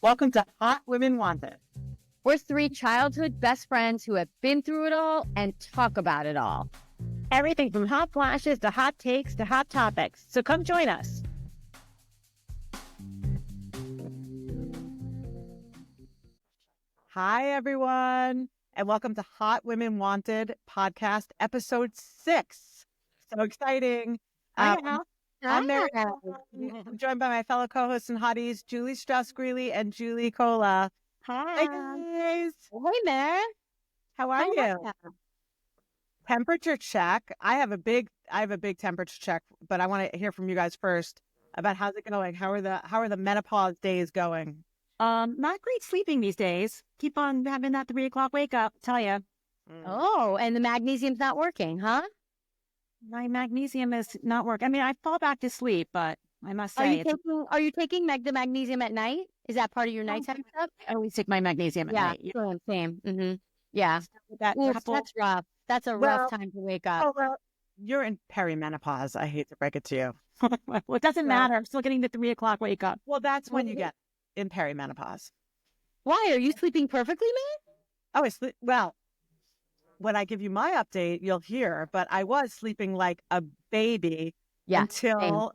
Welcome to Hot Women Wanted. We're three childhood best friends who have been through it all and talk about it all. Everything from hot flashes to hot takes to hot topics. So come join us. Hi, everyone, and welcome to Hot Women Wanted podcast, episode 6. So exciting. I'm Mary. I'm joined by my fellow co-hosts and hotties, Julie Strauss-Greeley and Julie Cola. Hi. Hey, guys. Hey there. How are you? Temperature check. I have a big temperature check, but I want to hear from you guys first about how's it going. How are the menopause days going? Not great sleeping these days. Keep on having that 3 o'clock wake up, tell you. Oh, and the magnesium's not working, huh? My magnesium is not working. I mean, I fall back to sleep, but I must say, Are you taking the magnesium at night? Is that part of your nighttime stuff? I always take my magnesium at night. Same. Mm-hmm. Yeah. That's rough. That's a rough time to wake up. Oh, well, you're in perimenopause. I hate to break it to you. Well, it doesn't matter. I'm still getting the 3 o'clock wake up. Well, that's when you get in perimenopause. Why? Are you sleeping perfectly, man? Oh, well, when I give you my update, you'll hear, but I was sleeping like a baby until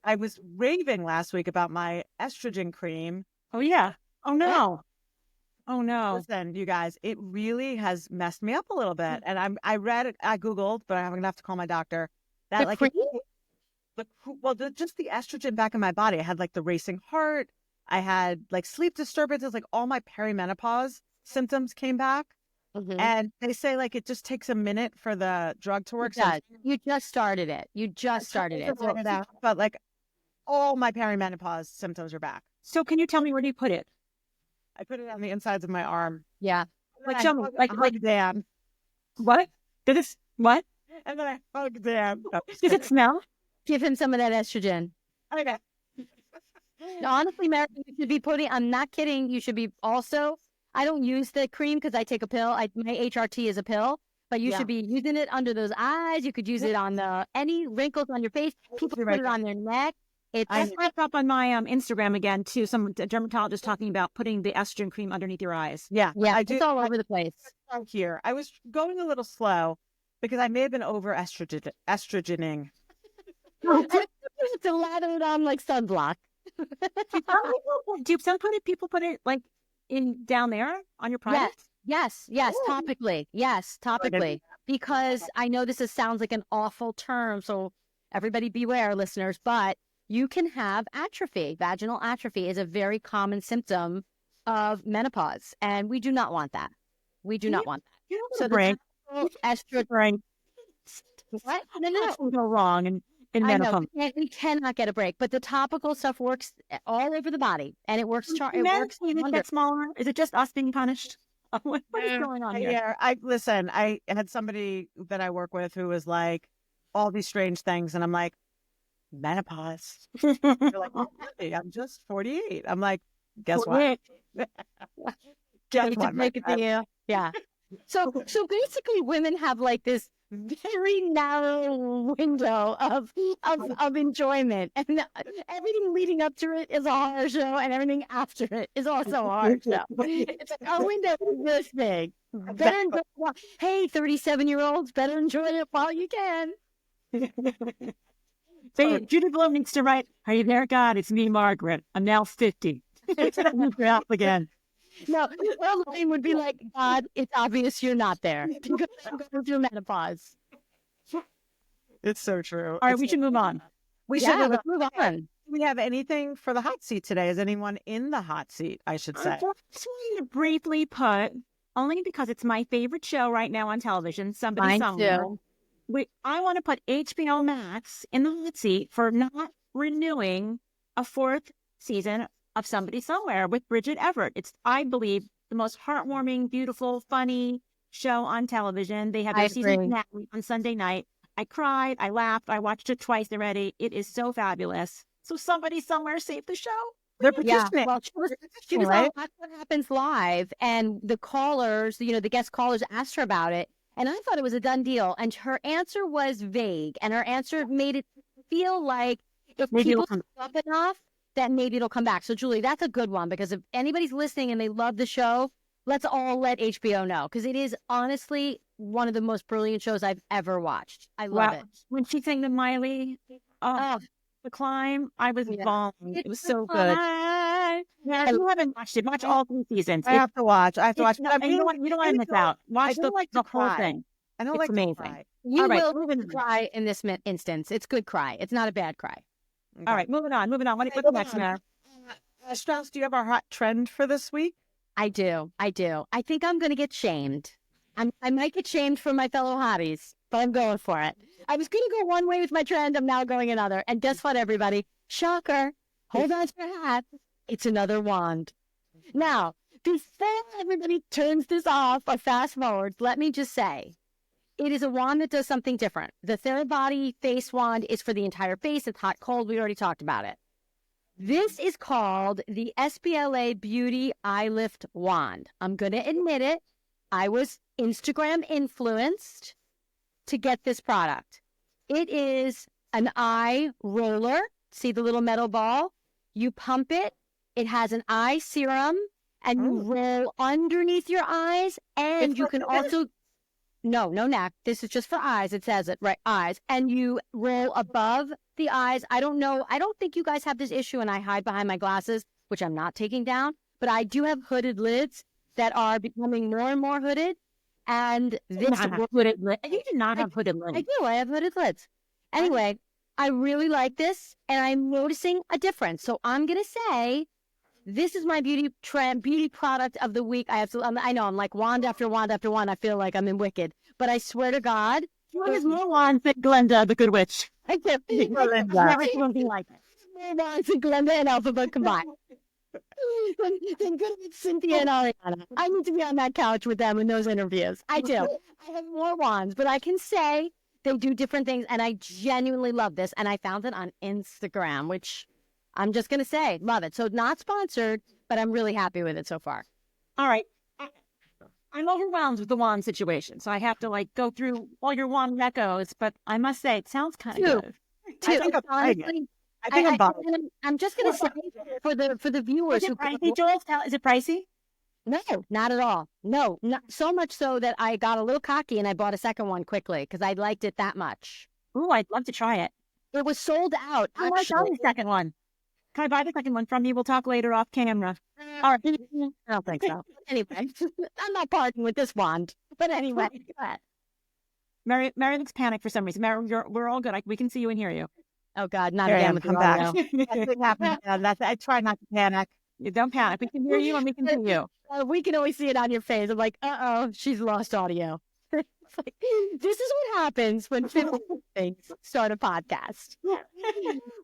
I was raving last week about my estrogen cream. Oh, yeah. Oh, no. Oh, no. Listen, you guys, it really has messed me up a little bit. And I Googled, but I'm going to have to call my doctor. That cream? Just the estrogen back in my body. I had like the racing heart. I had like sleep disturbances, like all my perimenopause symptoms came back. Mm-hmm. And they say like it just takes a minute for the drug to work. You just started it. But like all my perimenopause symptoms are back. So can you tell me where do you put it? I put it on the insides of my arm. Yeah. Like show me. Like Dan. What? What? And then I hug Dan. Does it smell? Give him some of that estrogen. Okay. Honestly, Mary, you should be I'm not kidding. You should be also, I don't use the cream because I take a pill. My HRT is a pill, but you should be using it under those eyes. You could use it on any wrinkles on your face. People put it on their neck. I popped up on my Instagram again too. Some dermatologist talking about putting the estrogen cream underneath your eyes. Yeah, I do. It's all over the place. Here, I was going a little slow because I may have been over estrogening. To lather it on like sunblock. Do some people put it like in down there on your private? Yes, topically. Yes, topically. Because I know this sounds like an awful term, so everybody beware, listeners, but you can have atrophy. Vaginal atrophy is a very common symptom of menopause, and we do not want that. We do not want that. So the estrogen. What? No. Go wrong in menopause. We cannot get a break, but the topical stuff works all over the body, and it works. It works. Get smaller. Is it just us being punished? What is going on here? Yeah, I had somebody that I work with who was like all these strange things, and I'm like, menopause. You're like, oh, really? I'm just 48. I'm like, guess what? Guess what? Make it deal. Yeah. So basically, women have like this very narrow window of enjoyment, and everything leading up to it is a horror show, and everything after it is also a horror show. It's like our window is this big. Better enjoy. Hey, 37-year-olds, better enjoy it while you can. So Judy Bloom needs to write, "Are you there, God? It's me, Margaret. I'm now 50." Again. No, her line would be like, "God, it's obvious you're not there because I'm going through menopause." It's so true. All right, we should move on. Let's move on. Do we have anything for the hot seat today? Is anyone in the hot seat, I should say? I just wanted to briefly put, only because it's my favorite show right now on television, Somebody Somewhere. I want to put HBO Max in the hot seat for not renewing a 4th season of Somebody Somewhere with Bridget Everett. It's, I believe, the most heartwarming, beautiful, funny show on television. They have their season finale on Sunday night. I cried, I laughed, I watched it twice already. It is so fabulous. So Somebody Somewhere save the show. They're petitioning. Well, she was on Watch What Happens Live, and the callers, the guest callers asked her about it, and I thought it was a done deal. And her answer was vague, and her answer made it feel like if people spoke up enough, that maybe it'll come back. So, Julie, that's a good one, because if anybody's listening and they love the show, let's all let HBO know, because it is honestly one of the most brilliant shows I've ever watched. I love it. When she sang the Miley, The Climb, I was bawling. It was so good. Yeah, you haven't watched it. Watch all 3 seasons. I have to watch. I have to watch. No, you don't want to miss out. Watch the whole thing. I don't it's like amazing. To cry. You will cry in this instance. It's good cry. It's not a bad cry. Okay. All right, moving on. What's next, Mara? Strauss, do you have our hot trend for this week? I do. I think I'm going to get shamed. I might get shamed for my fellow hotties, but I'm going for it. I was going to go one way with my trend. I'm now going another. And guess what, everybody? Shocker. Hold on to your hat. It's another wand. Now, before everybody turns this off or fast forwards, let me just say, it is a wand that does something different. The Therabody face wand is for the entire face. It's hot, cold. We already talked about it. This is called the SPLA Beauty Eye Lift Wand. I'm going to admit it. I was Instagram influenced to get this product. It is an eye roller. See the little metal ball? You pump it. It has an eye serum, and you roll underneath your eyes, and you can also... No neck. This is just for eyes. It says it, right? Eyes. And you roll above the eyes. I don't know. I don't think you guys have this issue, and I hide behind my glasses, which I'm not taking down. But I do have hooded lids that are becoming more and more hooded. And this hooded lid. You do not have hooded lids. I do. I have hooded lids. Anyway, I really like this, and I'm noticing a difference. So I'm going to say this is my beauty product of the week. I know I'm like wand after wand after wand. I feel like I'm in Wicked, but I swear to God, there's more wands than Glenda, the Good Witch. I can't think never seen anything like it. More wands than Glenda and Alphabet combined. Than Good Witch, Cynthia and Ariana. I need to be on that couch with them in those interviews. I do. I have more wands, but I can say they do different things, and I genuinely love this. And I found it on Instagram, which I'm just going to say, love it. So not sponsored, but I'm really happy with it so far. All right. I'm overwhelmed with the wand situation, so I have to go through all your wand recos, but I must say, it sounds kind of good. I think I'm buying. I'm just going to say for the viewers. Is it pricey, Joel? Is it pricey? No, not at all. No, not so much so that I got a little cocky and I bought a second one quickly because I liked it that much. Ooh, I'd love to try it. It was sold out. I want to try the second one. Can I buy the second one from you? We'll talk later off camera. All right. I don't think so. Anyway, I'm not parting with this wand. But anyway, go ahead. Mary looks panicked for some reason. Mary, we're all good. We can see you and hear you. Oh, God, not again with the back. Nothing happened. I try not to panic. You don't panic. We can hear you and we can see you. We can always see it on your face. I'm like, uh-oh, she's lost audio. It's like, this is what happens when 50 things start a podcast.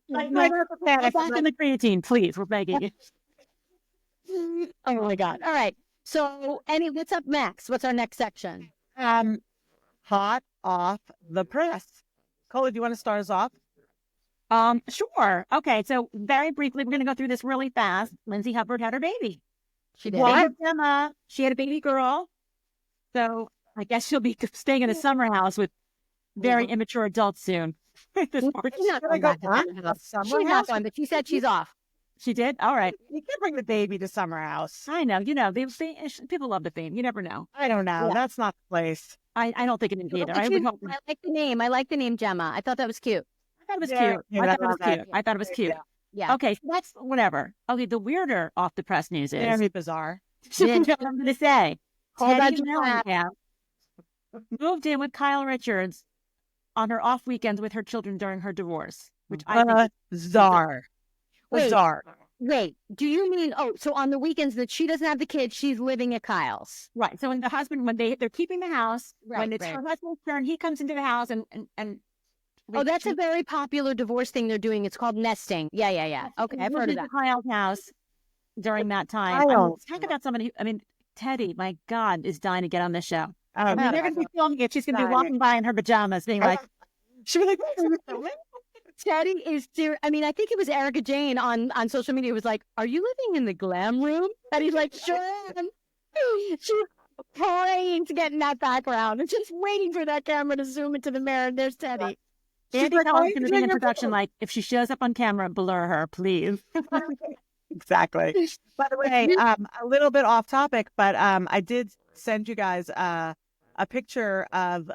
Back in the creatine, please. We're begging you. Oh my God. All right. So, what's up next? What's our next section? Hot off the press. Cola, do you want to start us off? Sure. Okay. So very briefly, we're going to go through this really fast. Lindsay Hubbard had her baby. She did. Emma, she had a baby girl. So I guess she'll be staying in a summer house with very immature adults soon. She's not going back to that house. She's not going, but she said she's off. She did? All right. You can't bring the baby to summer house. I know. People love the theme. You never know. I don't know. Yeah. That's not the place. I don't think it is either. I like the name. I like the name Gemma. I thought that was cute. I thought it was cute. Yeah. Okay, so that's whatever. Okay, the weirder off the press news is very bizarre. I'm going to say, Teddy Mellencamp moved in with Kyle Richards on her off weekends with her children during her divorce, which I think is bizarre. Bizarre. Wait, do you mean, so on the weekends that she doesn't have the kids, she's living at Kyle's? Right. So when the husband, they're keeping the house, when it's her husband's turn, he comes into the house and that's a very popular divorce thing they're doing. It's called nesting. Yeah. Okay, I've heard of that. Kyle's house during that time. Talk about somebody. Teddy, my God, is dying to get on this show. They're going to be filming it. She's going to be walking by in her pajamas, being like, she'll be like, Teddy is serious. I think it was Erica Jane on social media was like, "Are you living in the glam room?" And he's like, "Sure am." She's praying to get in that background and just waiting for that camera to zoom into the mirror. And there's Teddy. Andy Cohen's going to be in production. Like, if she shows up on camera, blur her, please. Exactly. By the way, a little bit off topic, but I did send you guys a picture of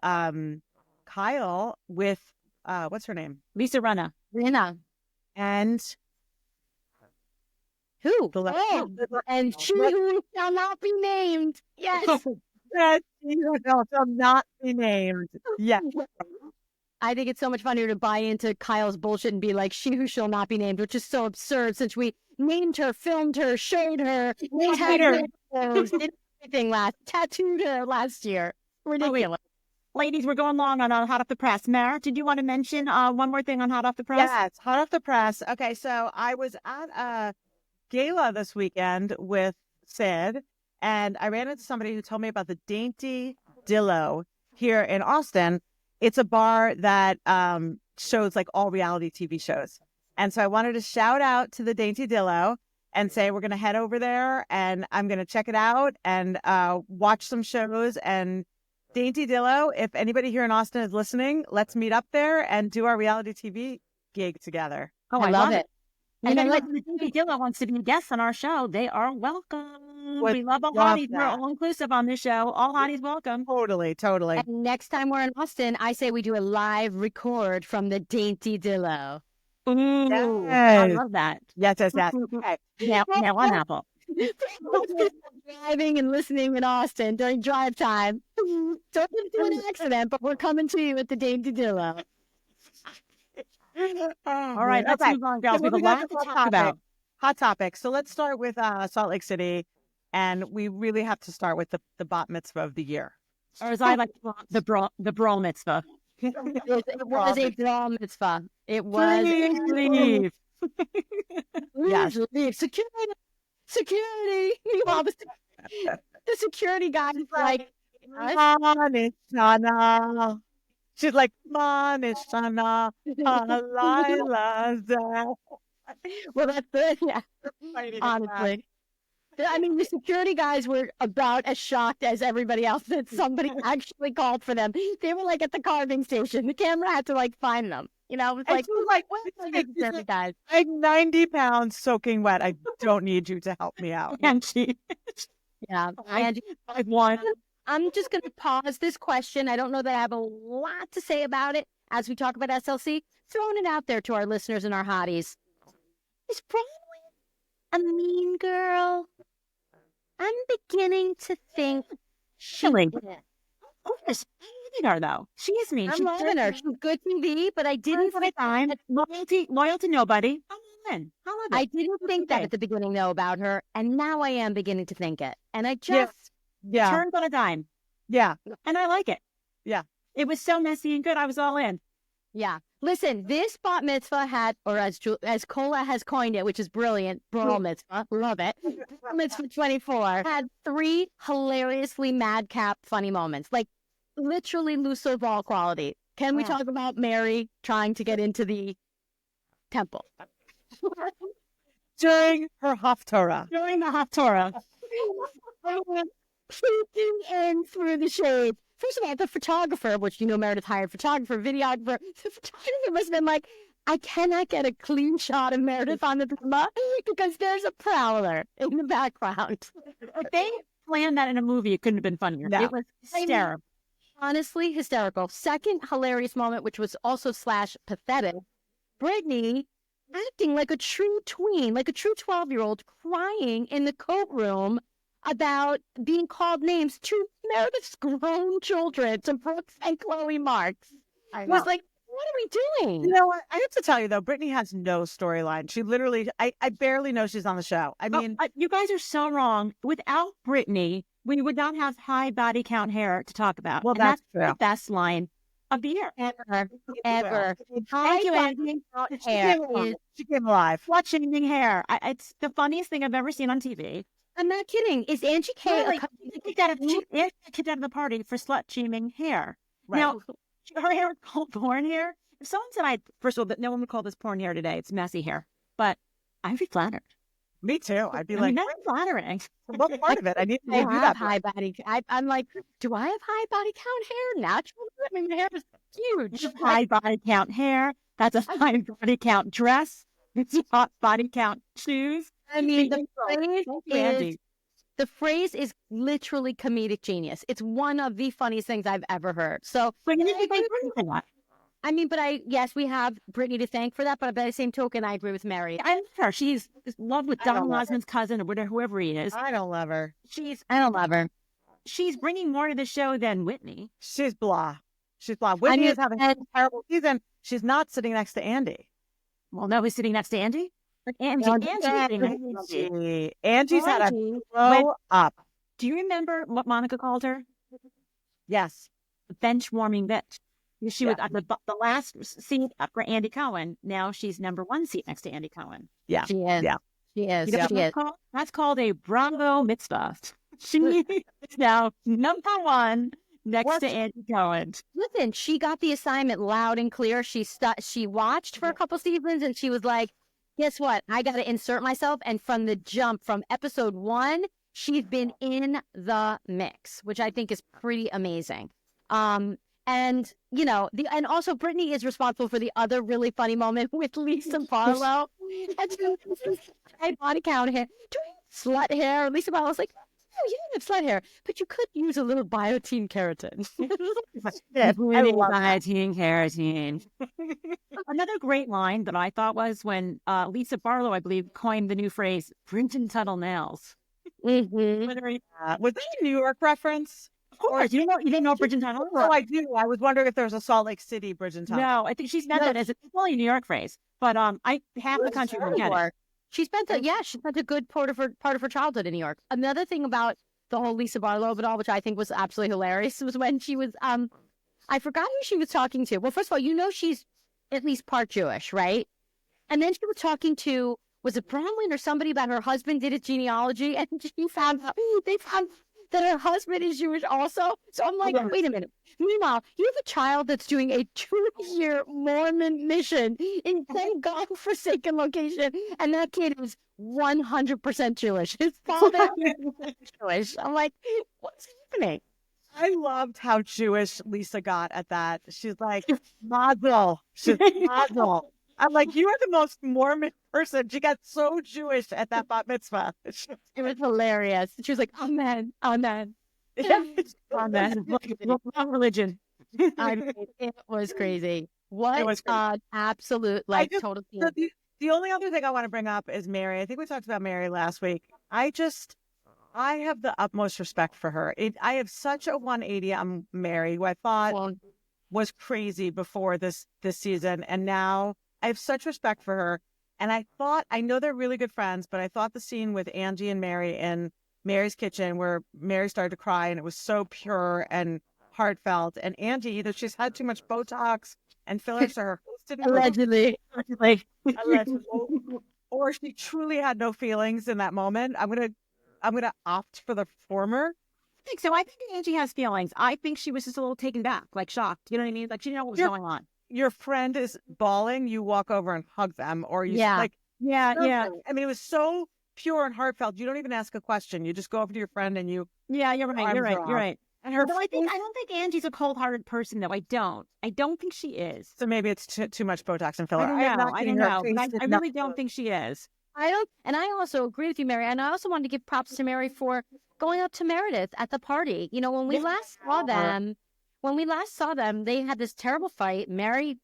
Kyle with what's her name? Lisa Rinna. And who? And she who shall not be named. Yes. That she who shall not be named. Yes. I think it's so much funnier to buy into Kyle's bullshit and be like, she who shall not be named, which is so absurd since we named her, filmed her, showed her, tattooed her last year. Ridiculous. Ladies, we're going long on Hot Off the Press. Mara, did you want to mention one more thing on Hot Off the Press? Yes, Hot Off the Press. Okay, so I was at a gala this weekend with Sid, and I ran into somebody who told me about the Dainty Dillo here in Austin. It's a bar that shows like all reality TV shows. And so I wanted to shout out to the Dainty Dillo and say we're going to head over there and I'm going to check it out and watch some shows. And Dainty Dillo, if anybody here in Austin is listening, let's meet up there and do our reality TV gig together. Oh, I love it. And if Dainty Dillo wants to be a guest on our show, they are welcome. We love all hotties. We're all inclusive on this show. All hotties welcome. Totally. And next time we're in Austin, I say we do a live record from the Dainty Dillo. Ooh, yes. I love that. Yes. Okay. Now on Apple. Driving and listening in Austin during drive time. Don't get into an accident, but we're coming to you at the Dainty Dillo. All right, let's move on, girls. We have a lot to talk about. Hot topic. So let's start with Salt Lake City, and we really have to start with the bat mitzvah of the year, or as I like to call it, the Brawl Mitzvah. It was a Brawl Mitzvah. It was. Leave. Yes. Leave. Security. Meanwhile, the security guy is like, Manishana. She's like, Manishana. Well, that's good. Yeah. Honestly. I mean, the security guys were about as shocked as everybody else that somebody actually called for them. They were like at the carving station. The camera had to like find them. You know, it was like what security guys? I'm 90 pounds soaking wet. I don't need you to help me out. Angie. Yeah. Angie, I've won. I'm just going to pause this question. I don't know that I have a lot to say about it as we talk about SLC. Throwing it out there to our listeners and our hotties. Is Broadway a mean girl? I'm beginning to think she's mean. Of course, I love her though. She is mean. I'm loving her. She's good TV, but I didn't think time. Loyal to nobody. I didn't think that at the beginning though about her, and now I am beginning to think it. And I just turned on a dime. Yeah, and I like it. Yeah, it was so messy and good. I was all in. Yeah. Listen, this bat mitzvah had, or as Cola has coined it, which is brilliant, Brawl Mitzvah, love it. Brawl Mitzvah 24 had 3 hilariously madcap funny moments, like literally Lucille Ball quality. Can we talk about Mary trying to get into the temple? During her Haftorah. During the Haftorah. Peeking in through the shade. First of all, the photographer, which Meredith hired photographer, videographer, the photographer must have been like, I cannot get a clean shot of Meredith on the drama because there's a prowler in the background. If they planned that in a movie, it couldn't have been funnier. No. It was hysterical. Honestly, hysterical. Second hilarious moment, which was also / pathetic, Brittany acting like a true tween, like a true 12-year-old, crying in the coat room about being called names to Meredith's grown children, to Brooks and Chloe Marks. I was like, what are we doing? You know what? I have to tell you, though, Brittany has no storyline. She literally, I barely know she's on the show. I mean, you guys are so wrong. Without Brittany, we would not have high body count hair to talk about. Well, that's true. The best line of the year. Ever. Thank you, Andy. She came alive. Slut shaming hair. It's the funniest thing I've ever seen on TV. I'm not kidding. Is Angie K kicked out of the party for slut shaming hair? Right. Now, her hair is called porn hair. If someone said first of all, that no one would call this porn hair today, it's messy hair. But I'd be flattered. Me too. I'd be like, that's flattering. What part of it? I need to do that. High body. I'm like, do I have high body count hair? Natural? I mean, my hair is Huge. High body count hair. That's a high body count dress. It's hot body count shoes. I mean, Andy. the phrase is literally comedic genius. It's one of the funniest things I've ever heard. So, But you need to thank Brittany for that. I mean, yes, we have Brittany to thank for that, but by the same token, I agree with Mary. I love her. She's in love with Don Osmond's cousin or whoever he is. I don't love her. I don't love her. She's bringing more to the show than Whitney. She's blah. She's blah. Whitney is having a terrible season. She's not sitting next to Andy. Well, no, who's sitting next to Andy? Angie's sitting next to Andy. Angie's had a blow up. Do you remember what Monica called her? Yes. The bench warming bitch. She was the last seat up for Andy Cohen. Now she's number 1 seat next to Andy Cohen. Yeah. She is. Yeah. She is. You know She is. That's called a Bravo Mitzvah. She is now number 1 next to Andy Cohen. Listen, she got the assignment loud and clear. She watched for a couple seasons and she was like, guess what? I got to insert myself. And from the jump, from episode 1, she's been in the mix, which I think is pretty amazing. And, you know, and also Brittany is responsible for the other really funny moment with Lisa Barlow. And body count hair. Do you have slut hair? Lisa Barlow's like, oh, you don't have slut hair, but you could use a little biotin keratin. Biotin keratin. Another great line that I thought was when Lisa Barlow, I believe, coined the new phrase, Brinton Tuttle nails. Mm-hmm. Was that a New York reference? Of course. You didn't know Bridget Tuttle? No, I do. I was wondering if there was a Salt Lake City Bridget Tuttle. No, I think she's meant that as it's only a New York phrase. But half the country will get it. She spent a good part of her childhood in New York. Another thing about the whole Lisa Barlow of it all, which I think was absolutely hilarious, was when she was I forgot who she was talking to. Well, first of all, you know she's at least part Jewish, right? And then she was talking to, was it Bronwyn or somebody, about her husband did his genealogy, and they found that her husband is Jewish also. So I'm like, wait a minute. Meanwhile, you have a child that's doing a 2-year Mormon mission in some God-forsaken location, and that kid is 100% Jewish. His father is Jewish. I'm like, what's happening? I loved how Jewish Lisa got at that. She's like, Mazel. She's Mazel. I'm like, you are the most Mormon person. She got so Jewish at that bat mitzvah. It was hilarious. She was like, amen, amen. Amen. Wrong religion. It was crazy. What an absolute, total team. The only other thing I want to bring up is Mary. I think we talked about Mary last week. I have the utmost respect for her. I have such a 180 on Mary, who I thought was crazy before this season. And now I have such respect for her. And I know they're really good friends, but I thought the scene with Angie and Mary in Mary's kitchen where Mary started to cry and it was so pure and heartfelt. And Angie, either she's had too much Botox and fillers to her face didn't Allegedly. Or she truly had no feelings in that moment. I'm gonna opt for the former. I think so. I think Angie has feelings. I think she was just a little taken back, like shocked. You know what I mean? Like she didn't know what was going on. Your friend is bawling, you walk over and hug them, or you yeah. I mean, it was so pure and heartfelt. You don't even ask a question. You just go over to your friend and you. Yeah, you're right. And I don't think Angie's a cold-hearted person, though. I don't think she is. So maybe it's too much Botox and filler. I don't know. I really don't think she is. And I also agree with you, Mary. And I also wanted to give props to Mary for going up to Meredith at the party. You know, when we last saw them, they had this terrible fight. Mary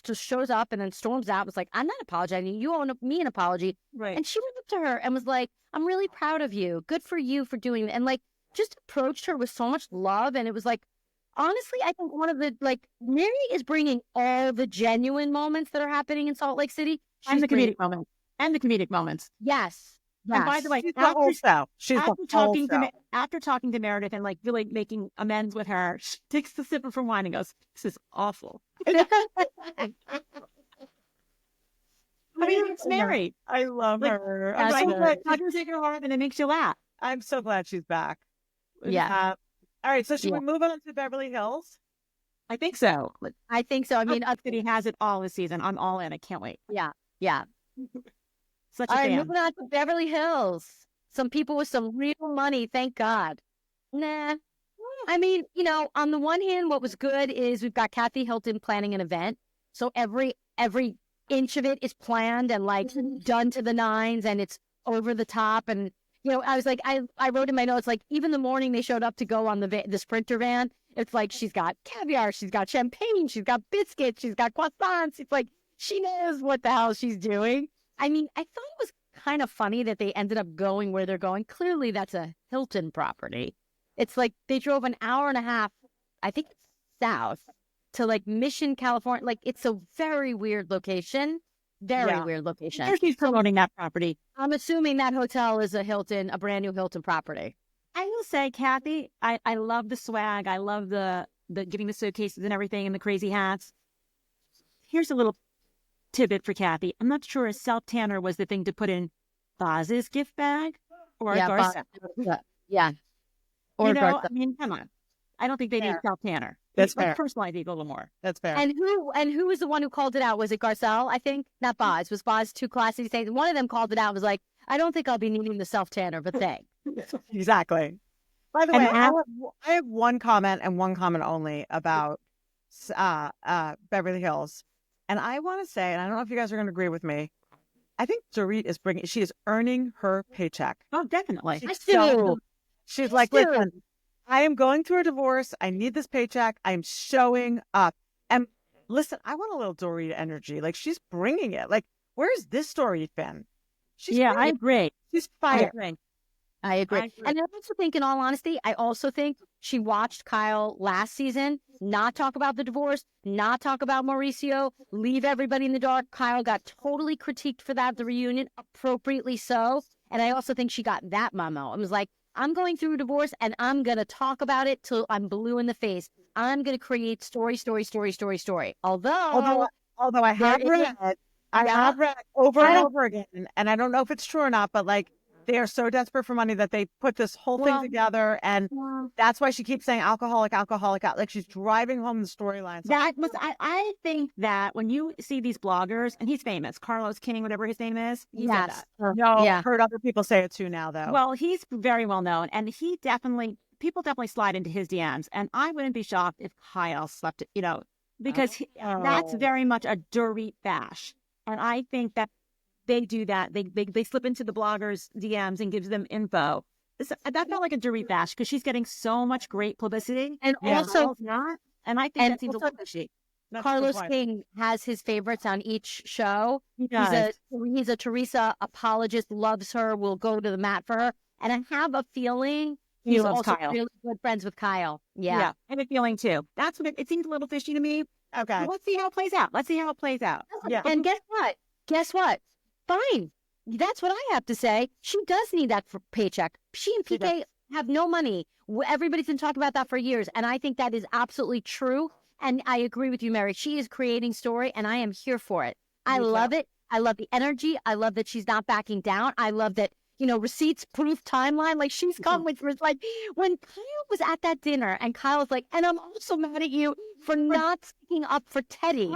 just shows up and then storms out. Was like, I'm not apologizing. You owe me an apology. Right. And she went up to her and was like, I'm really proud of you. Good for you for doing it. And like, just approached her with so much love. And it was like, honestly, I think one of the, Mary is bringing all the genuine moments that are happening in Salt Lake City. And the comedic moments. Yes. And by the way, after talking to Meredith and really making amends with her, she takes the sip of her wine and goes, "This is awful." I mean, it's Mary. I love her. I'm glad you take her hard and it makes you laugh. I'm so glad she's back. Yeah. All right. So should we move on to Beverly Hills? I think so. I mean, City has it all this season. I'm all in. I can't wait. Yeah. Such all a right, fan. moving on to Beverly Hills. Some people with some real money, thank God. Nah. I mean, on the one hand, what was good is we've got Kathy Hilton planning an event. So every inch of it is planned and like done to the nines, and it's over the top. And, I was like, I wrote in my notes, like even the morning they showed up to go on the Sprinter van, it's like she's got caviar, she's got champagne, she's got biscuits, she's got croissants. It's like she knows what the hell she's doing. I mean, I thought it was kind of funny that they ended up going where they're going. Clearly, that's a Hilton property. It's like they drove an hour and a half, I think it's south, to like Mission, California. Like it's a very weird location. Very weird location. She's promoting that property. I'm assuming that hotel is a brand new Hilton property. I will say, Kathy, I love the swag. I love the giving the suitcases and everything and the crazy hats. Here's a little tidbit for Kathy. I'm not sure a self-tanner was the thing to put in Boz's gift bag or Garcelle. Yeah. Or I mean, come on. I don't think they need self-tanner. That's fair. Personalize it a little more. That's fair. And who was the one who called it out? Was it Garcelle? I think not Boz. Was Boz too classy to say? One of them called it out. Was like, I don't think I'll be needing the self-tanner, but thanks. Exactly. By the way, I have one comment and one comment only about Beverly Hills. And I want to say, and I don't know if you guys are going to agree with me, I think Dorit she is earning her paycheck. Oh, definitely. She's like, listen, I am going through a divorce. I need this paycheck. I'm showing up. And listen, I want a little Dorit energy. Like she's bringing it. Like, where's this Dorit been? I agree. She's fired. I agree. And I also think, in all honesty, she watched Kyle last season not talk about the divorce, not talk about Mauricio, leave everybody in the dark. Kyle got totally critiqued for that at the reunion, appropriately so. And I also think she got that memo. It was like, I'm going through a divorce and I'm going to talk about it till I'm blue in the face. I'm going to create story. Although I have read over and over again, and I don't know if it's true or not, but like, they are so desperate for money that they put this whole thing together, and that's why she keeps saying alcoholic. Like she's driving home the storyline. I think that when you see these bloggers, and he's famous, Carlos King, whatever his name is. Yes. I've heard other people say it too now, though. Well, he's very well known, and people definitely slide into his DMs, and I wouldn't be shocked if Kyle slept, because that's very much a Dorit bash, and I think that they do that. They slip into the bloggers' DMs and gives them info. That felt like a Dorit bash because she's getting so much great publicity, and also not. And I think that seems a little fishy. Carlos King has his favorites on each show. He's a Teresa apologist, loves her, will go to the mat for her. And I have a feeling he's also Kyle. Really good friends with Kyle. Yeah. I have a feeling too. That's what it seems a little fishy to me. Okay. Let's see how it plays out. Yeah. And guess what? Fine. That's what I have to say. She does need that for paycheck. She and PK have no money. Everybody's been talking about that for years. And I think that is absolutely true. And I agree with you, Mary. She is creating story, and I am here for it. I love it. I love the energy. I love that she's not backing down. I love that, receipts, proof, timeline. Like she's come with, like, when Kyle was at that dinner and Kyle was like, and I'm also mad at you for not speaking up for Teddy.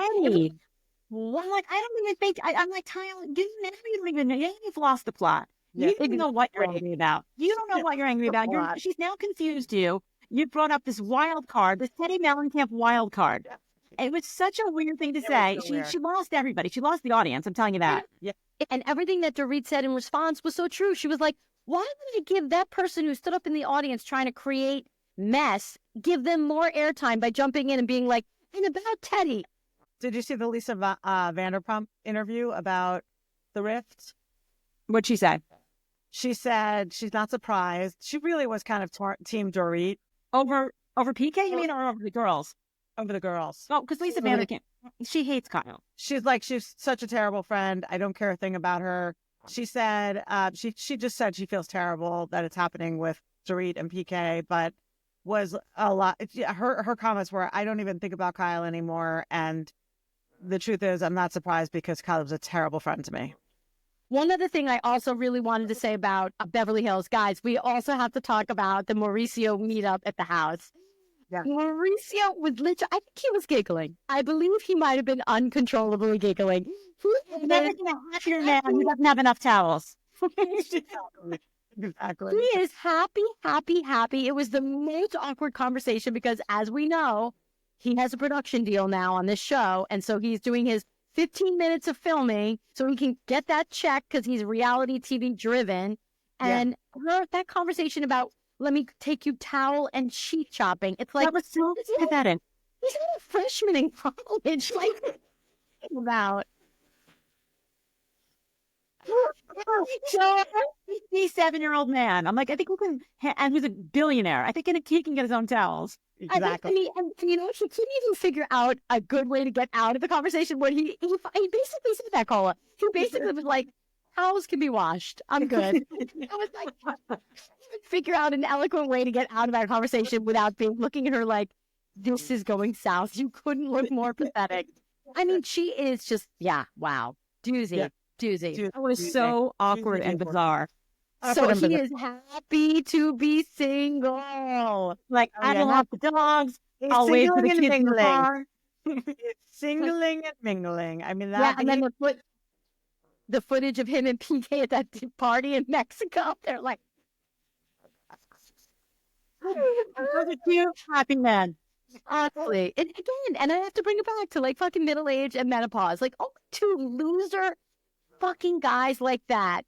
Well, like, I don't even think, I'm like, Kyle, you don't even know, you've lost the plot. You don't know what you're angry about. You don't know what you're angry about. She's now confused you. You brought up this wild card, this Teddy Mellencamp wild card. It was such a weird thing to say. She lost everybody. She lost the audience. I'm telling you that. Yeah. And everything that Dorit said in response was so true. She was like, why would I give that person who stood up in the audience trying to create mess, give them more airtime by jumping in and being like, and about Teddy? Did you see the Lisa Vanderpump interview about the rift? What'd she say? She said she's not surprised. She really was kind of Team Dorit. Over PK, you mean, or over the girls? Over the girls. Oh, because Lisa Vanderpump, she hates Kyle. She's such a terrible friend. I don't care a thing about her. She said, she just said she feels terrible that it's happening with Dorit and PK, but was a lot. Her comments were, I don't even think about Kyle anymore. And the truth is, I'm not surprised because Kyle was a terrible friend to me. One other thing I also really wanted to say about Beverly Hills, guys, we also have to talk about the Mauricio meetup at the house. Yeah. Mauricio was literally, I think he was giggling. I believe he might have been uncontrollably giggling. Never gonna happen, man. He doesn't have enough towels. Exactly. He is happy, happy, happy. It was the most awkward conversation because, as we know, he has a production deal now on this show. And so he's doing his 15 minutes of filming so he can get that check because he's reality TV driven. And that conversation about, let me take you towel and sheet shopping. It's like, that was so pathetic. He's not a freshman in college. Like, about. So, 57-year-old man. I'm like, I think we can, and who's a billionaire. I think he can get his own towels. Exactly. I mean, and you know, he couldn't even figure out a good way to get out of the conversation. When he basically said that, Cola. He basically was like, "Towels can be washed. I'm good." I was like, figure out an eloquent way to get out of that conversation without looking at her like, "This is going south." You couldn't look more pathetic. I mean, she is just, wow, doozy. Yeah. Doozy. It was so awkward and bizarre. So he is happy to be single. Like, I don't have the dogs. I'll wait for the kids in the car. Singling and mingling. I mean, that. And then the footage of him and PK at that party in Mexico. They're like, those are two happy men. honestly. And again, and I have to bring it back to like fucking middle age and menopause. Like, only two loser fucking guys like that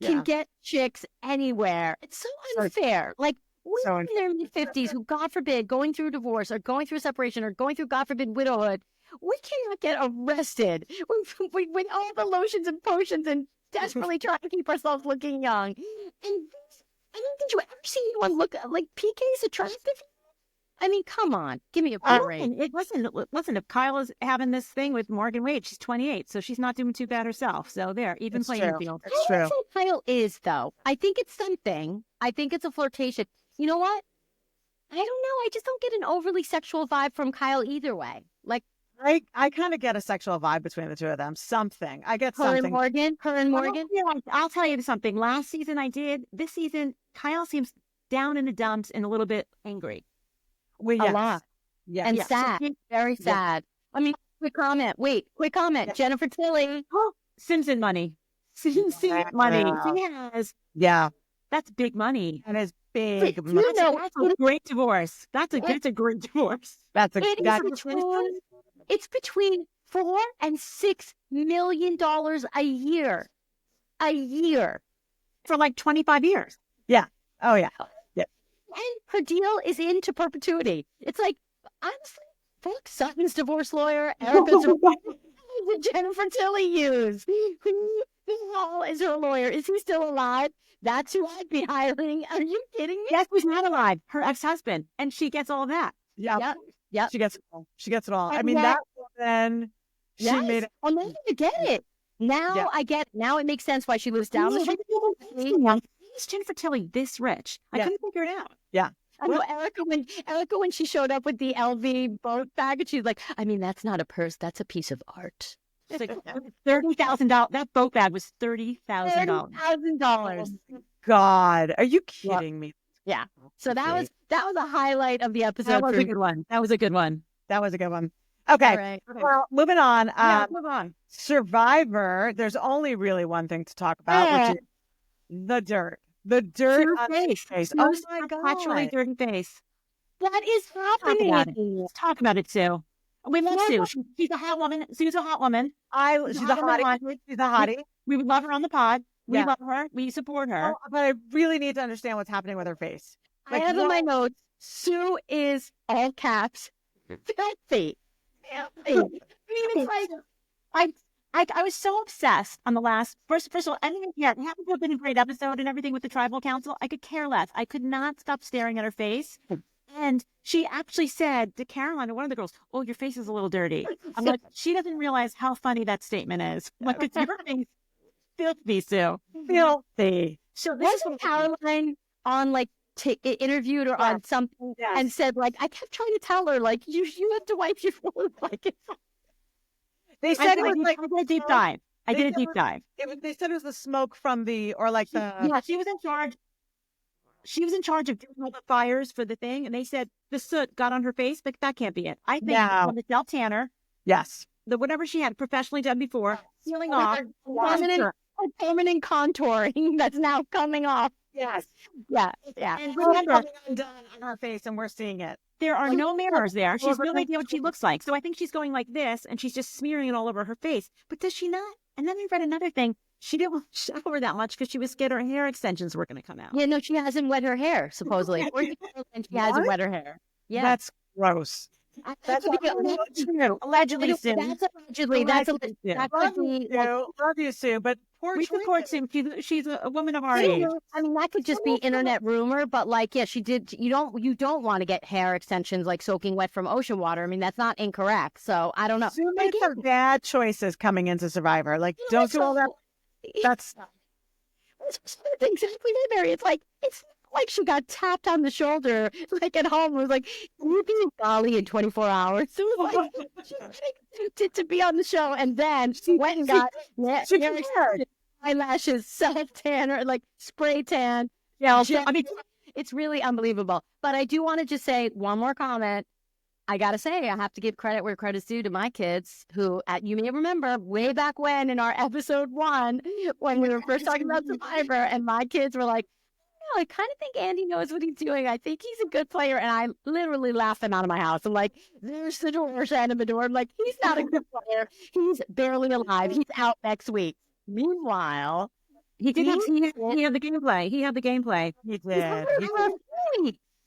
can get chicks anywhere. It's so unfair. Like, women in their mid-50s who, God forbid, going through a divorce or going through a separation or going through, God forbid, widowhood, we cannot get arrested with all the lotions and potions and desperately trying to keep ourselves looking young. And I don't think you ever see anyone look like PK's attractive. I mean, come on, give me a break. Listen, if Kyle is having this thing with Morgan Wade, she's 28, so she's not doing too bad herself. So there, even playing field. It's true. I don't think Kyle is, though. I think it's something. I think it's a flirtation. You know what? I don't know. I just don't get an overly sexual vibe from Kyle either way. Like, I kind of get a sexual vibe between the two of them. Something. I get her something. Her and Morgan. I'll tell you something. Last season I did. This season, Kyle seems down in the dumps and a little bit angry. A lot. Yeah. And sad. Very sad. I mean, quick comment. Yeah. Jennifer Tilly. Simpson money. Simpson money. She has. Yeah. That's big money. And it's big. You know, that's a great divorce. That's a great divorce. It's between $4 and $6 million a year. A year. For like 25 years. Yeah. Oh, yeah. Yeah. And her deal is into perpetuity. It's like, honestly, fuck Sutton's divorce lawyer, Erica's Jennifer Tilly use. Who the hell is her lawyer? Is he still alive? That's who I'd be hiring. Are you kidding me? Yes, who's not alive? Her ex-husband. And she gets all of that. Yeah. Yep. She gets it all. And I mean, that woman, she made it. Oh, now I get it. Now I get it. Now it makes sense why she lives down the street. Is Jennifer Tilly this rich? I couldn't figure it out. Yeah. I know Erica, when she showed up with the LV boat bag, and she's like, I mean, that's not a purse, that's a piece of art. It's like $30,000. That boat bag was $30,000. $30,000. God, are you kidding me? Yeah. So that was a highlight of the episode. That was a good one. That was a good one. Okay. All right. Well, moving on. Move on. Survivor. There's only really one thing to talk about, which is the dirt. The dirt on his face. Oh my God. Actually, dirty face. What is happening? Let's talk about it, Sue. We love Sue. She's a hot woman. Sue's a hot woman. She's a hottie. She's a hottie. We would love her on the pod. We love her. We support her. But I really need to understand what's happening with her face. I have in my notes, Sue is, all caps, filthy. I mean, it's like, I was so obsessed on the last, first of all, I didn't even care. It happened to have been a great episode and everything with the tribal council. I could care less. I could not stop staring at her face. And she actually said to Caroline, one of the girls, oh, your face is a little dirty. I'm like, she doesn't realize how funny that statement is. Like, it's your face. Filthy, Sue. Filthy. So this is Caroline on, like, interviewed her on something and said, like, I kept trying to tell her, like, you have to wipe your phone. Like, they said it was like I did a deep dive. I did a deep dive. They said it was the smoke from the, or like the. Yeah, she was in charge. She was in charge of doing all the fires for the thing, and they said the soot got on her face, but that can't be it. I think from the Del Tanner. Yes. The whatever she had professionally done before, sealing off. permanent contouring that's now coming off. Yes. Yeah. And remember, undone on her face, and we're seeing it. there are no mirrors there. She's no idea what she looks like. So I think she's going like this, and she's just smearing it all over her face. But does she not? And then I read another thing. She didn't want to shower that much because she was scared her hair extensions were going to come out. Yeah, no, she hasn't wet her hair, supposedly. Or she hasn't wet her hair. Yeah. That's gross. That's allegedly, Sue. That's allegedly. That could be. Love you, Sue, but poor we support Sue. She's a woman of our age. I mean, that could just be internet rumor, but like, yeah, she did. You don't want to get hair extensions like soaking wet from ocean water. I mean, that's not incorrect. So I don't know. Sue made some bad choices coming into Survivor. Like, don't do all that. That's exactly right, Mary. It's like she got tapped on the shoulder, like at home. It was like, you'll be in Bali in 24 hours. It was like, she expected to be on the show, and then she went and got eyelashes, self-tan, or like spray tan. Yeah, I mean, it's really unbelievable. But I do want to just say one more comment. I got to say, I have to give credit where credit's due to my kids who, you may remember, way back when in our episode 1, when we were first talking about Survivor, and my kids were like, no, I kind of think Andy knows what he's doing. I think he's a good player. And I literally laughed them out of my house. I'm like, there's the door, Shannon Bedore. I'm like, he's not a good player. He's barely alive. He's out next week. Meanwhile, he had the gameplay. He had the gameplay. He did.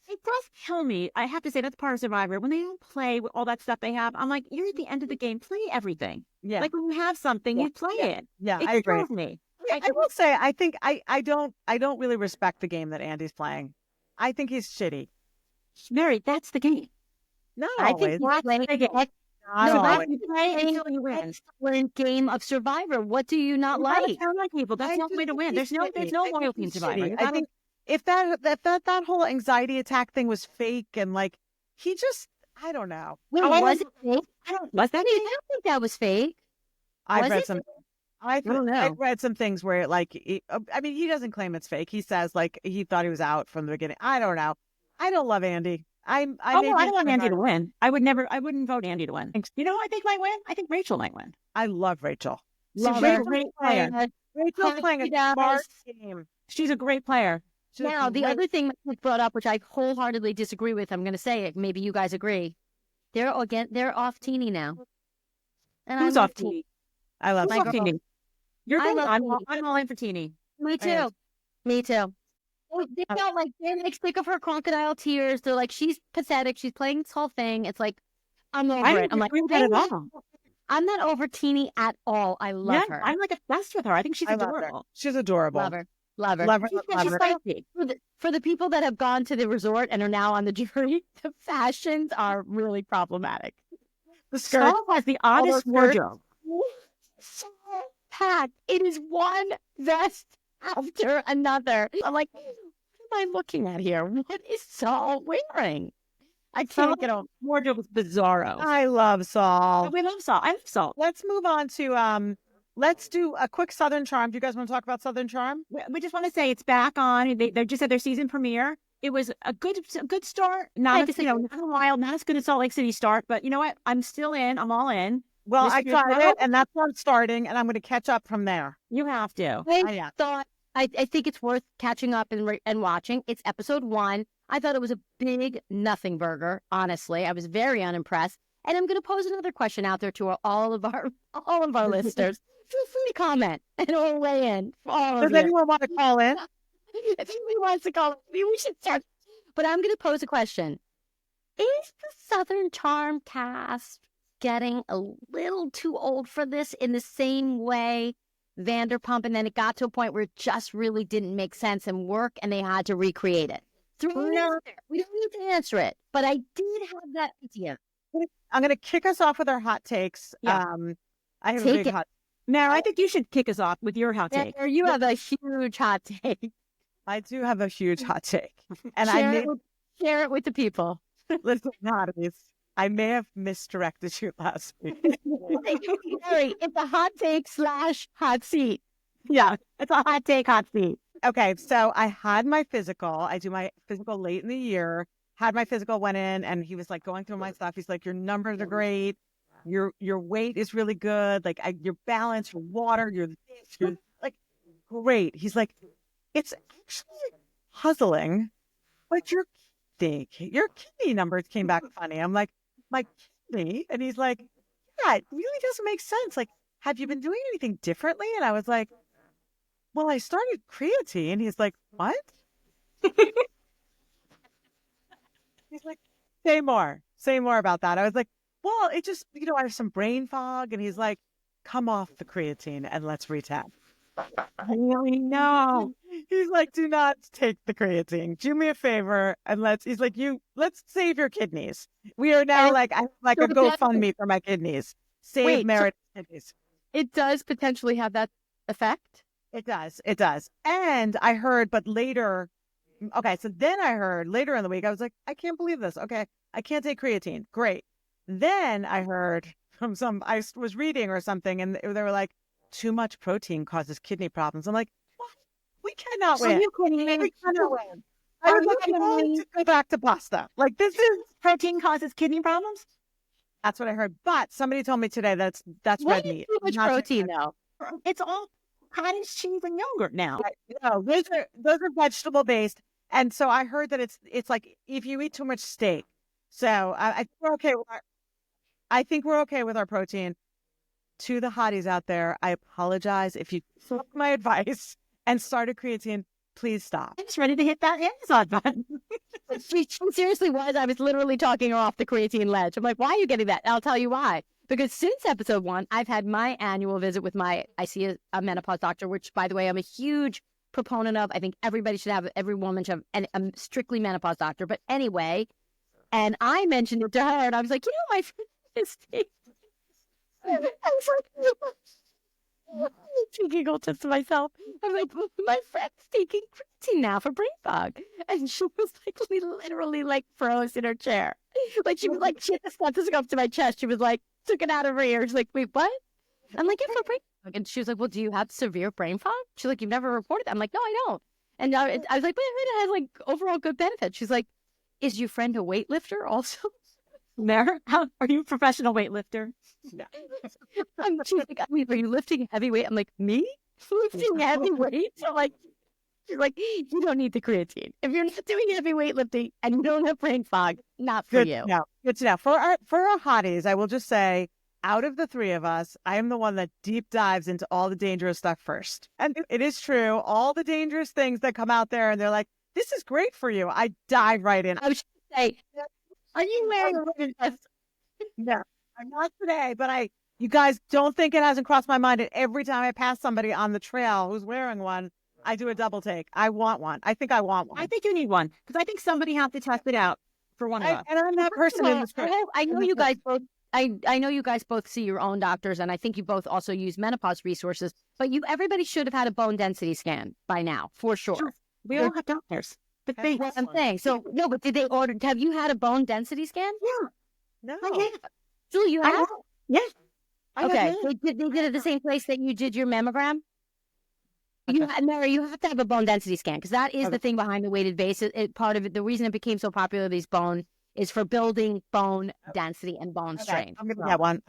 It does kill me. I have to say, that's part of Survivor. When they don't play with all that stuff they have, I'm like, you're at the end of the game. Play everything. Yeah. Like when you have something, you play it. Yeah, I agree. Me. I will say, I think I don't really respect the game that Andy's playing. I think he's shitty. Mary, that's the game. Not I always. think he's playing the game of Survivor. What do you not like? People. That's not the way to win. There's no loyalty in Survivor. I think if that whole anxiety attack thing was fake, and like he just, I don't know. Wait, was it fake? Was that? I don't think that was fake. I've read some. I read some things where he doesn't claim it's fake. He says like he thought he was out from the beginning. I don't know. I don't love Andy. I don't want Andy to win. I wouldn't vote Andy to win. You know who I think might win? I think Rachel might win. I love Rachel. She's a great player. Rachel's playing a smart game. She's a great player. Now, the other thing that was brought up, which I wholeheartedly disagree with, I'm going to say it. Maybe you guys agree. They're off Teeny now. And who's off Teeny? I love Teeny. I'm all in for Teeny. Me too. Me too. They felt like they're like sick of her crocodile tears. They're like, she's pathetic. She's playing this whole thing. It's like, I'm over it. I'm like, I'm not over Teeny at all. I love her. I'm like obsessed with her. I think she's adorable. She's adorable. Love her. For the people that have gone to the resort and are now on the jury, the fashions are really problematic. The skirt has the oddest wardrobe. So packed. It is one vest after another. I'm like, what am I looking at here? What is Saul wearing? I can't get over. Wardrobe was bizarro. I love Saul. We love Saul. I love Saul. Let's move on to let's do a quick Southern Charm. Do you guys want to talk about Southern Charm? We just want to say it's back on. They just had their season premiere. It was a good start. Not a wild, not as good as Salt Lake City start, but you know what? I'm still in. I'm all in. Well, I tried it, and that's where I'm starting, and I'm going to catch up from there. You have to. I think it's worth catching up and watching. It's episode 1. I thought it was a big nothing burger. Honestly, I was very unimpressed. And I'm going to pose another question out there to all of our listeners. Feel free to comment and we'll weigh in. Does anyone want to call in? If anybody wants to call in, maybe we should start. But I'm going to pose a question. Is the Southern Charm cast getting a little too old for this in the same way Vanderpump, and then it got to a point where it just really didn't make sense and work, and they had to recreate it? We don't need to answer it, but I did have that idea. I'm going to kick us off with our hot takes. Yeah. I have a big hot. Now, I think you should kick us off with your hot take. You have a huge hot take. I do have a huge hot take, and share it with the people. Listen, hotties, I may have misdirected you last week. Sorry, it's a hot take / hot seat. Yeah, it's a hot take, hot seat. Okay, so I had my physical. I do my physical late in the year. Had my physical, went in, and he was like going through my stuff. He's like, your numbers are great. Your weight is really good. Like your balance, your water, you're like great. He's like, it's actually puzzling, but your kidney numbers came back funny. I'm like, my kidney? And he's like, yeah, it really doesn't make sense. Like, have you been doing anything differently? And I was like, well, I started creatine. He's like, what? He's like, say more about that. I was like, well, it just, I have some brain fog. And he's like, come off the creatine and let's retap. Really? No. He's like, do not take the creatine. Do me a favor and let's save your kidneys. We are now I have like a GoFundMe for my kidneys. Save Meredith's kidneys. It does potentially have that effect? It does. And I heard, but later, okay, so then I heard later in the week, I was like, I can't believe this. Okay, I can't take creatine. Great. Then I heard from I was reading or something, and they were like, too much protein causes kidney problems. I'm like, what? We cannot win. We cannot win. I was like, I want to go back to pasta. Like, this is protein causes kidney problems? That's what I heard. But somebody told me today that's red meat. Too much protein, though. It's all cottage cheese and yogurt now. No, those are vegetable based. And so I heard that it's like if you eat too much steak. So I think we're okay with our protein. To the hotties out there, I apologize if you took my advice and started creatine. Please stop. I'm just ready to hit that Amazon button. She seriously was. I was literally talking her off the creatine ledge. I'm like, why are you getting that? And I'll tell you why. Because since episode 1, I've had my annual visit with I see a menopause doctor, which, by the way, I'm a huge proponent of. I think every woman should have a strictly menopause doctor. But anyway, and I mentioned it to her, and I was like, my friend is I was like, she giggled just to myself. I'm like, my friend's taking creatine now for brain fog. And she was like, literally like froze in her chair. Like she was like, she had the stethoscope to my chest. She was like, took it out of her ear. She's like, wait, what? I'm like, yeah, for brain fog. And she was like, well, do you have severe brain fog? She's like, you've never reported that. I'm like, no, I don't. And I was like, but it has like overall good benefits. She's like, is your friend a weightlifter also? Mare, are you a professional weightlifter? No. She's like, are you lifting heavy weight? I'm like, me? Lifting heavy weight? So she's like, you don't need the creatine. If you're not doing heavy weightlifting and you don't have brain fog, not for you. No, good to know. For our hotties, I will just say, out of the three of us, I am the one that deep dives into all the dangerous stuff first. And it is true, all the dangerous things that come out there and they're like, this is great for you. I dive right in. I was say, are you wearing a ribbon vest? No, I'm not today, but you guys don't think it hasn't crossed my mind. And every time I pass somebody on the trail who's wearing one, I do a double take. I want one. I think I want one. I think you need one because I think somebody has to test it out for one of us. And I'm that person in the script. I know you guys both. I know you guys both see your own doctors, and I think you both also use menopause resources. But everybody should have had a bone density scan by now, for sure. We all have doctors. But that's what I'm saying. So no, but did they order? Have you had a bone density scan? Yeah. No. I have. Julie, you have? Yeah. Okay. They did it at the same place that you did your mammogram? Okay. Mary, you have to have a bone density scan because that is the thing behind the weighted base. Part of it, the reason it became so popular, these bone, is for building bone density and bone strength. I'm going to get one.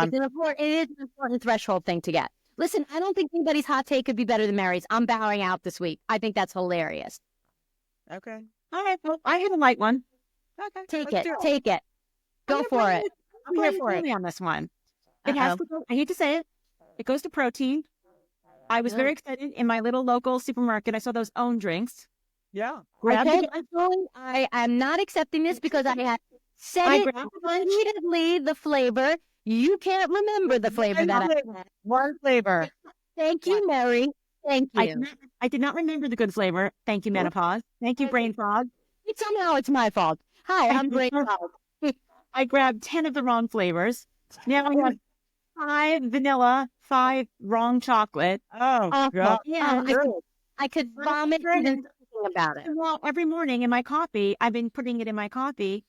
It is an important threshold thing to get. Listen, I don't think anybody's hot take could be better than Mary's. I'm bowing out this week. I think that's hilarious. Okay. All right. Well, I have a light one. Okay. Take it. Go for it. I'm here for it on this one. It has to go, I hate to say it. It goes to protein. I was very excited in my little local supermarket. I saw those own drinks. Yeah. I am not accepting this because I had said it repeatedly, the flavor. You can't remember the flavor one flavor. Thank you, Mary. Thank you. I did not remember the good flavor. Thank you, menopause. Thank you, brain fog. Somehow it's my fault. Hi, I'm brain fog. I grabbed 10 of the wrong flavors. Now I have 5 vanilla, 5 wrong chocolate. Oh, God. Yeah, I could vomit even thinking about it. Well, every morning in my coffee, I've been putting it in my coffee,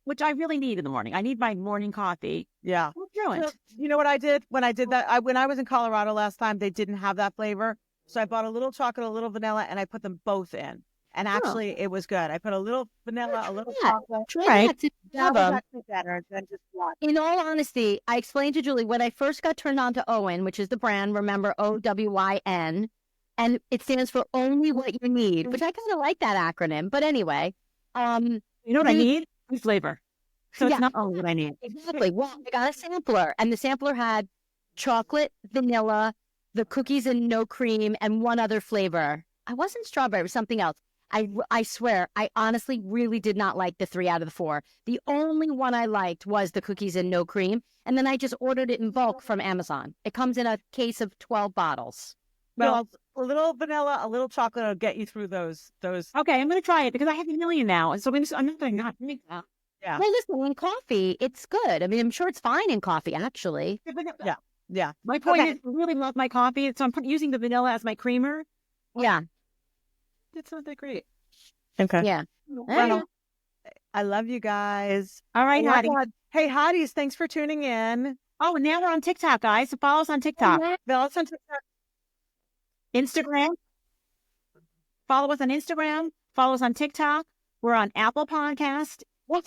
which I really need in the morning. I need my morning coffee. Yeah. So, you know what I did when I did that? When I was in Colorado last time, they didn't have that flavor. So I bought a little chocolate, a little vanilla, and I put them both in. And actually, it was good. I put a little vanilla, a little chocolate. Right. That was actually better than just one. In all honesty, I explained to Julie when I first got turned on to Owen, which is the brand, remember, OWYN. and it stands for only what you need, which I kind of like that acronym. But anyway, you know what I need? Food flavor. So it's Yeah. not only what I need. Exactly. Well, I got a sampler, and the sampler had chocolate, vanilla, the cookies and no cream, and one other flavor. I wasn't strawberry, it was something else. I swear, I honestly really did not like the 3 out of the 4. The only one I liked was the cookies and no cream, and then I just ordered it in bulk from Amazon. It comes in a case of 12 bottles. Well, a little vanilla, a little chocolate will get you through those. Okay, I'm going to try it because I have a million now. And so I'm not going to not drink that. Yeah. Well, listen, in coffee, it's good. I mean, I'm sure it's fine in coffee, actually. Yeah. Yeah. My point is, I really love my coffee. So I'm using the vanilla as my creamer. Yeah. It's not that great. Okay. Yeah. Well, I love you guys. All right, Hottie. Hey, Hotties, thanks for tuning in. Oh, and now we're on TikTok, guys. So follow us on TikTok. Follow us on TikTok. Instagram. Follow us on Instagram. Follow us on TikTok. We're on Apple Podcast. Well,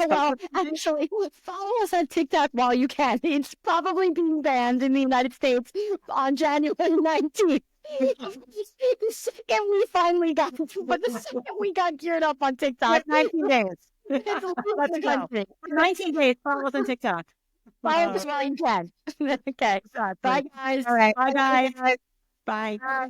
actually, follow us on TikTok while you can. It's probably being banned in the United States on January 19th. The second we finally got, but the second we got geared up on TikTok, 19 days. Let's go. 19 days. Follow us on TikTok. Follow us while you can. Okay. Bye, guys. All right. Bye, guys. Bye. Bye.